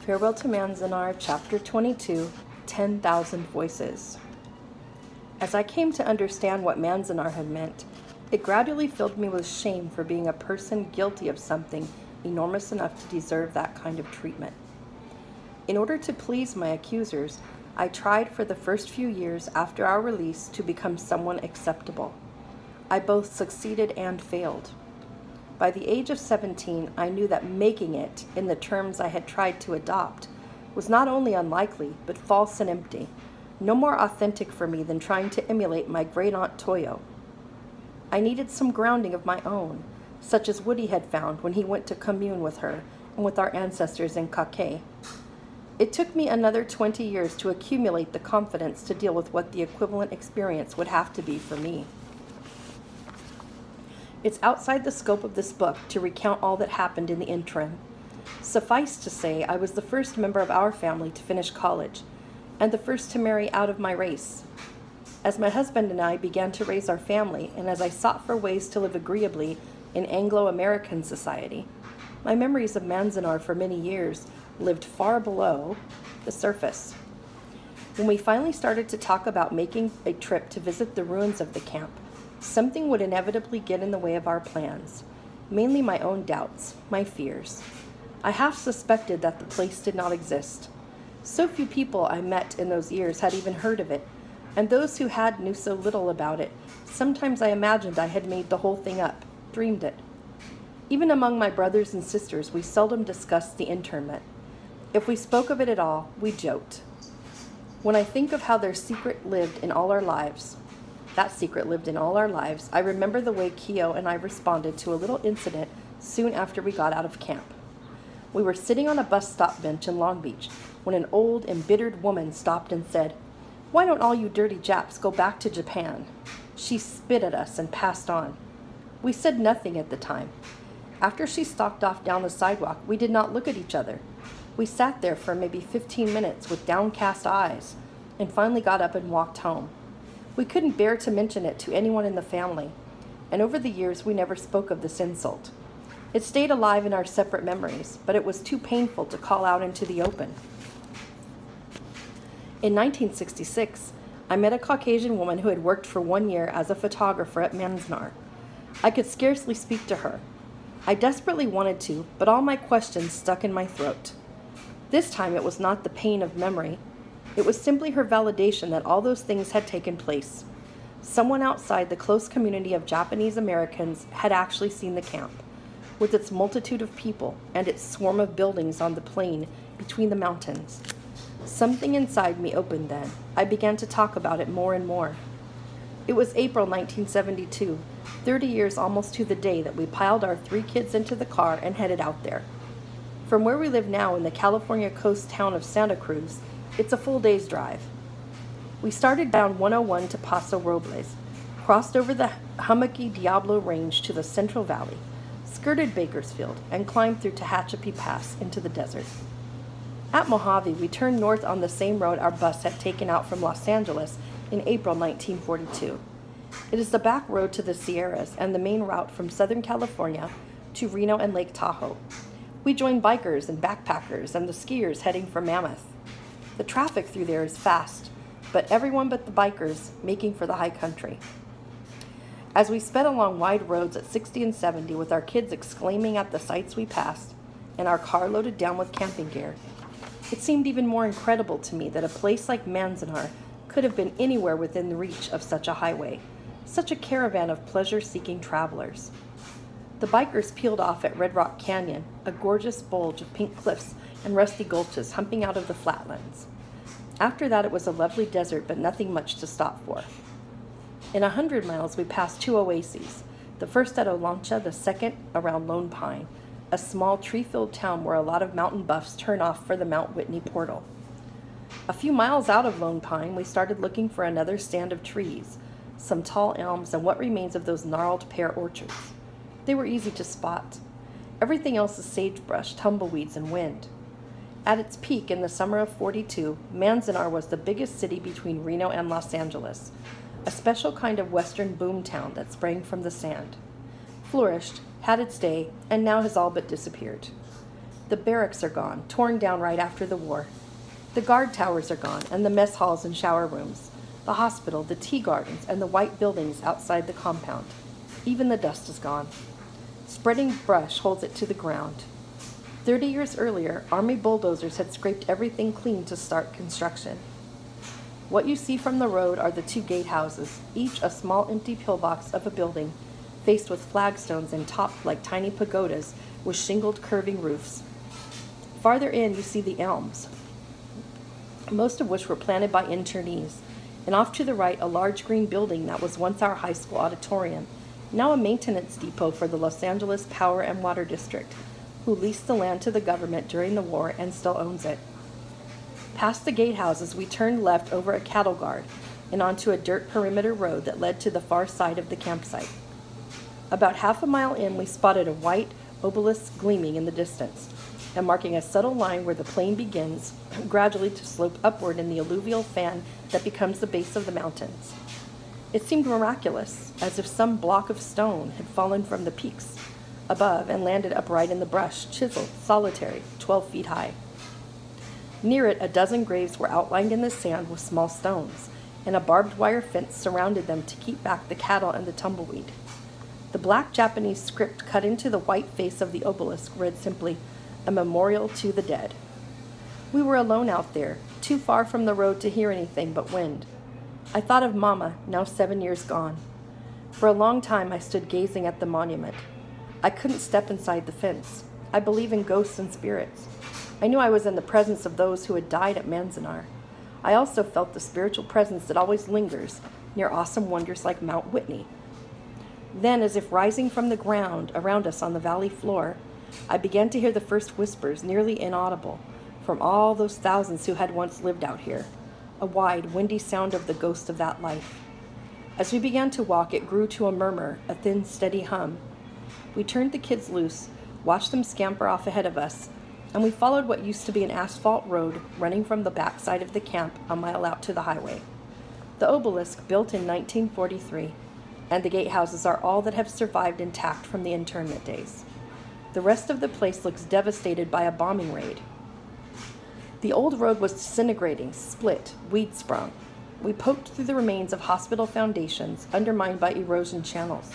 Farewell to Manzanar, Chapter 22, 10,000 Voices. As I came to understand what Manzanar had meant, it gradually filled me with shame for being a person guilty of something enormous enough to deserve that kind of treatment. In order to please my accusers, I tried for the first few years after our release to become someone acceptable. I both succeeded and failed. By the age of 17, I knew that making it, in the terms I had tried to adopt, was not only unlikely, but false and empty, no more authentic for me than trying to emulate my great-aunt Toyo. I needed some grounding of my own, such as Woody had found when he went to commune with her and with our ancestors in Kake. It took me another 20 years to accumulate the confidence to deal with what the equivalent experience would have to be for me. It's outside the scope of this book to recount all that happened in the interim. Suffice to say, I was the first member of our family to finish college, and the first to marry out of my race. As my husband and I began to raise our family, and as I sought for ways to live agreeably in Anglo-American society, my memories of Manzanar for many years lived far below the surface. When we finally started to talk about making a trip to visit the ruins of the camp, something would inevitably get in the way of our plans, mainly my own doubts, my fears. I half suspected that the place did not exist. So few people I met in those years had even heard of it, and those who had knew so little about it. Sometimes I imagined I had made the whole thing up, dreamed it. Even among my brothers and sisters, we seldom discussed the internment. If we spoke of it at all, we joked. When I think of how their secret lived in all our lives, I remember the way Kyo and I responded to a little incident soon after we got out of camp. We were sitting on a bus stop bench in Long Beach when an old, embittered woman stopped and said, "Why don't all you dirty Japs go back to Japan?" She spit at us and passed on. We said nothing at the time. After she stalked off down the sidewalk, we did not look at each other. We sat there for maybe 15 minutes with downcast eyes and finally got up and walked home. We couldn't bear to mention it to anyone in the family, and over the years we never spoke of this insult. It stayed alive in our separate memories, but it was too painful to call out into the open. In 1966, I met a Caucasian woman who had worked for 1 year as a photographer at Manzanar. I could scarcely speak to her. I desperately wanted to, but all my questions stuck in my throat. This time it was not the pain of memory. It was simply her validation that all those things had taken place. Someone outside the close community of Japanese Americans had actually seen the camp, with its multitude of people and its swarm of buildings on the plain between the mountains. Something inside me opened then. I began to talk about it more and more. It was April 1972, 30 years almost to the day that we piled our 3 kids into the car and headed out there. From where we live now in the California coast town of Santa Cruz, it's a full day's drive. We started down 101 to Paso Robles, crossed over the hummocky Diablo Range to the Central Valley, skirted Bakersfield, and climbed through Tehachapi Pass into the desert. At Mojave, we turned north on the same road our bus had taken out from Los Angeles in April 1942. It is the back road to the Sierras and the main route from Southern California to Reno and Lake Tahoe. We joined bikers and backpackers and the skiers heading for Mammoth. The traffic through there is fast, but everyone but the bikers making for the high country. As we sped along wide roads at 60 and 70 with our kids exclaiming at the sights we passed and our car loaded down with camping gear, it seemed even more incredible to me that a place like Manzanar could have been anywhere within the reach of such a highway, such a caravan of pleasure-seeking travelers. The bikers peeled off at Red Rock Canyon, a gorgeous bulge of pink cliffs and rusty gulches humping out of the flatlands. After that, it was a lovely desert, but nothing much to stop for. In 100 miles, we passed 2 oases, the first at Olancha, the second around Lone Pine, a small tree-filled town where a lot of mountain buffs turn off for the Mount Whitney portal. A few miles out of Lone Pine, we started looking for another stand of trees, some tall elms, and what remains of those gnarled pear orchards. They were easy to spot. Everything else is sagebrush, tumbleweeds, and wind. At its peak in the summer of '42, Manzanar was the biggest city between Reno and Los Angeles, a special kind of western boom town that sprang from the sand. Flourished, had its day, and now has all but disappeared. The barracks are gone, torn down right after the war. The guard towers are gone, and the mess halls and shower rooms, the hospital, the tea gardens, and the white buildings outside the compound. Even the dust is gone. Spreading brush holds it to the ground. 30 years earlier, Army bulldozers had scraped everything clean to start construction. What you see from the road are the 2 gatehouses, each a small empty pillbox of a building, faced with flagstones and topped like tiny pagodas with shingled curving roofs. Farther in, you see the elms, most of which were planted by internees, and off to the right, a large green building that was once our high school auditorium, now a maintenance depot for the Los Angeles Power and Water District, who leased the land to the government during the war and still owns it. Past the gatehouses, we turned left over a cattle guard and onto a dirt perimeter road that led to the far side of the campsite. About half a mile in, we spotted a white obelisk gleaming in the distance and marking a subtle line where the plain begins, gradually to slope upward in the alluvial fan that becomes the base of the mountains. It seemed miraculous, as if some block of stone had fallen from the peaks above and landed upright in the brush, chiseled, solitary, 12 feet high. Near it, a dozen graves were outlined in the sand with small stones, and a barbed wire fence surrounded them to keep back the cattle and the tumbleweed. The black Japanese script cut into the white face of the obelisk read simply, "A memorial to the dead." We were alone out there, too far from the road to hear anything but wind. I thought of Mama, now 7 years gone. For a long time I stood gazing at the monument. I couldn't step inside the fence. I believe in ghosts and spirits. I knew I was in the presence of those who had died at Manzanar. I also felt the spiritual presence that always lingers near awesome wonders like Mount Whitney. Then, as if rising from the ground around us on the valley floor, I began to hear the first whispers, nearly inaudible, from all those thousands who had once lived out here, a wide, windy sound of the ghost of that life. As we began to walk, it grew to a murmur, a thin, steady hum. We turned the kids loose, watched them scamper off ahead of us, and we followed what used to be an asphalt road running from the backside of the camp a mile out to the highway. The obelisk, built in 1943, and the gatehouses are all that have survived intact from the internment days. The rest of the place looks devastated by a bombing raid. The old road was disintegrating, split, weed sprung. We poked through the remains of hospital foundations, undermined by erosion channels.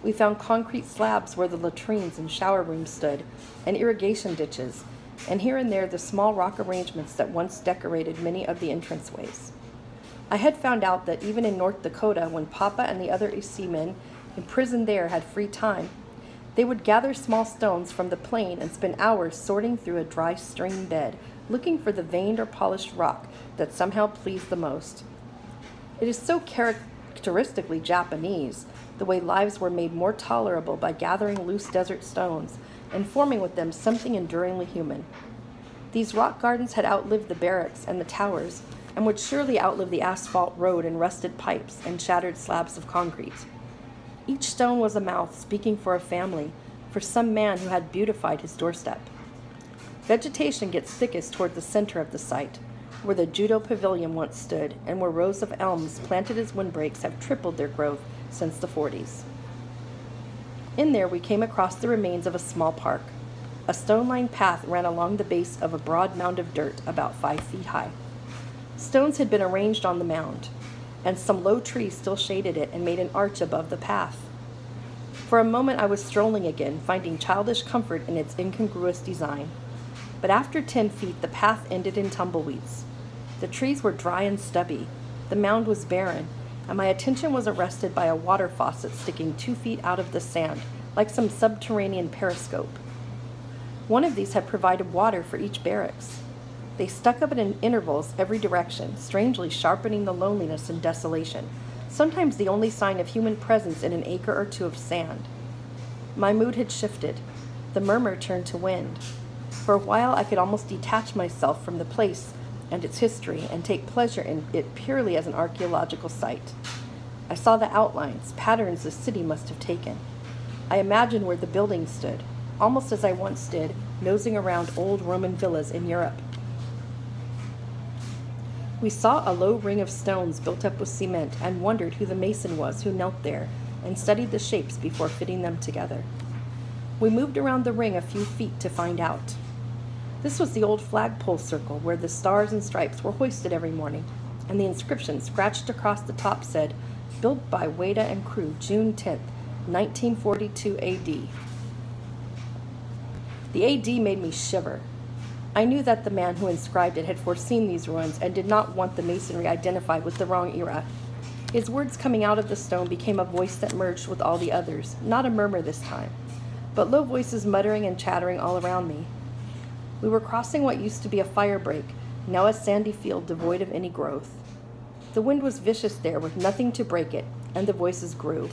We found concrete slabs where the latrines and shower rooms stood, and irrigation ditches, and here and there the small rock arrangements that once decorated many of the entranceways. I had found out that even in North Dakota, when Papa and the other seamen imprisoned there had free time, they would gather small stones from the plain and spend hours sorting through a dry stream bed, looking for the veined or polished rock that somehow pleased the most. It is so characteristically Japanese, the way lives were made more tolerable by gathering loose desert stones and forming with them something enduringly human. These rock gardens had outlived the barracks and the towers, and would surely outlive the asphalt road and rusted pipes and shattered slabs of concrete. Each stone was a mouth speaking for a family, for some man who had beautified his doorstep. Vegetation gets thickest toward the center of the site, where the judo pavilion once stood, and where rows of elms planted as windbreaks have tripled their growth since the 40s. In there we came across the remains of a small park. A stone-lined path ran along the base of a broad mound of dirt about 5 feet high. Stones had been arranged on the mound, and some low trees still shaded it and made an arch above the path. For a moment I was strolling again, finding childish comfort in its incongruous design. But after 10 feet, the path ended in tumbleweeds. The trees were dry and stubby, the mound was barren, and my attention was arrested by a water faucet sticking 2 feet out of the sand, like some subterranean periscope. One of these had provided water for each barracks. They stuck up in intervals every direction, strangely sharpening the loneliness and desolation, sometimes the only sign of human presence in an acre or two of sand. My mood had shifted. The murmur turned to wind. For a while I could almost detach myself from the place and its history and take pleasure in it purely as an archaeological site. I saw the outlines, patterns the city must have taken. I imagined where the buildings stood, almost as I once did, nosing around old Roman villas in Europe. We saw a low ring of stones built up with cement and wondered who the mason was who knelt there and studied the shapes before fitting them together. We moved around the ring a few feet to find out. This was the old flagpole circle where the stars and stripes were hoisted every morning, and the inscription scratched across the top said, "Built by Wada and crew, June 10th, 1942 AD." The AD made me shiver. I knew that the man who inscribed it had foreseen these ruins and did not want the masonry identified with the wrong era. His words coming out of the stone became a voice that merged with all the others, not a murmur this time, but low voices muttering and chattering all around me. We were crossing what used to be a fire break, now a sandy field devoid of any growth. The wind was vicious there with nothing to break it, and the voices grew.